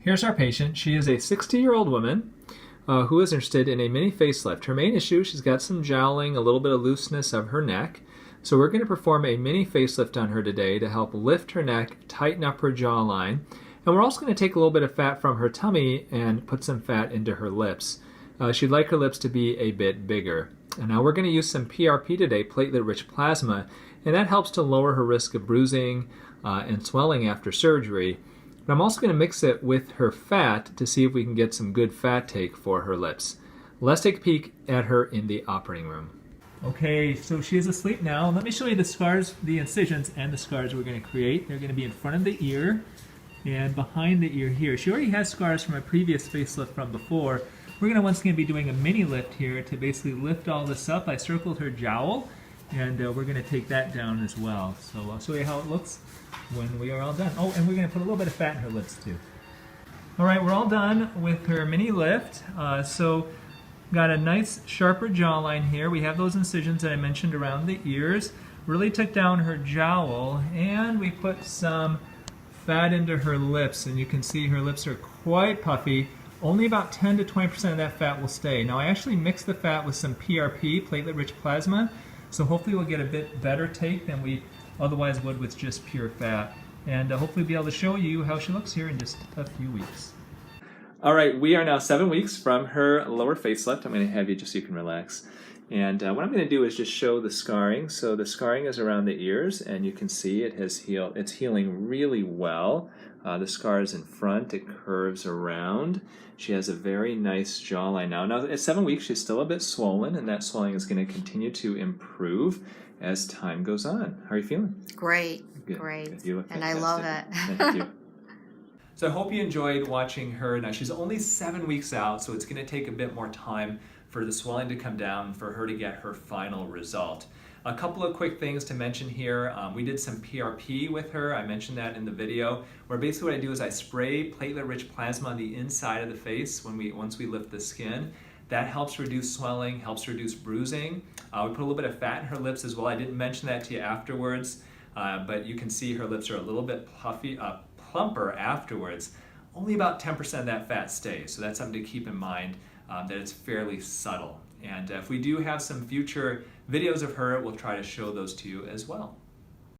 Here's our patient. She is a 60-year-old woman who is interested in a mini facelift. Her main issue, she's got some jowling, a little bit of looseness of her neck. So we're going to perform a mini facelift on her today to help lift her neck, tighten up her jawline. And we're also going to take a little bit of fat from her tummy and put some fat into her lips. She'd like her lips to be a bit bigger. And now we're going to use some PRP today, platelet-rich plasma, and that helps to lower her risk of bruising and swelling after surgery. But I'm also going to mix it with her fat to see if we can get some good fat take for her lips. Let's take a peek at her in the operating room. Okay, so she is asleep now. Let me show you the scars, the incisions, and the scars we're going to create. They're going to be in front of the ear and behind the ear here. She already has scars from a previous facelift from before. We're going to once again be doing a mini lift here to basically lift all this up. I circled her jowl, and we're going to take that down as well. So I'll show you how it looks when we are all done. Oh, and we're going to put a little bit of fat in her lips too. All right, we're all done with her mini lift. So got a nice sharper jawline here. We have those incisions that I mentioned around the ears. Really took down her jowl, and we put some fat into her lips, and you can see her lips are quite puffy. Only about 10 to 20% of that fat will stay. Now I actually mixed the fat with some PRP, platelet-rich plasma, so hopefully we'll get a bit better take than we otherwise would with just pure fat. And hopefully be able to show you how she looks here in just a few weeks. All right, we are now 7 weeks from her lower facelift. I'm going to have you just so you can relax. And what I'm going to do is just show the scarring. So the scarring is around the ears, and you can see it has healed. It's healing really well. The scar is in front. It curves around. She has a very nice jawline now. Now at 7 weeks, she's still a bit swollen, and that swelling is going to continue to improve as time goes on. How are you feeling? Great, Good. great. Good. You look and fantastic. I love it. Thank you. So I hope you enjoyed watching her. Now she's only 7 weeks out, so it's going to take a bit more time for the swelling to come down for her to get her final result. A couple of quick things to mention here. We did some PRP with her. I mentioned that in the video, where basically what I do is I spray platelet-rich plasma on the inside of the face once we lift the skin. That helps reduce swelling, helps reduce bruising. We put a little bit of fat in her lips as well. I didn't mention that to you afterwards, but you can see her lips are a little bit plumper afterwards. Only about 10% of that fat stays, so that's something to keep in mind, that it's fairly subtle. And if we do have some future videos of her, we'll try to show those to you as well.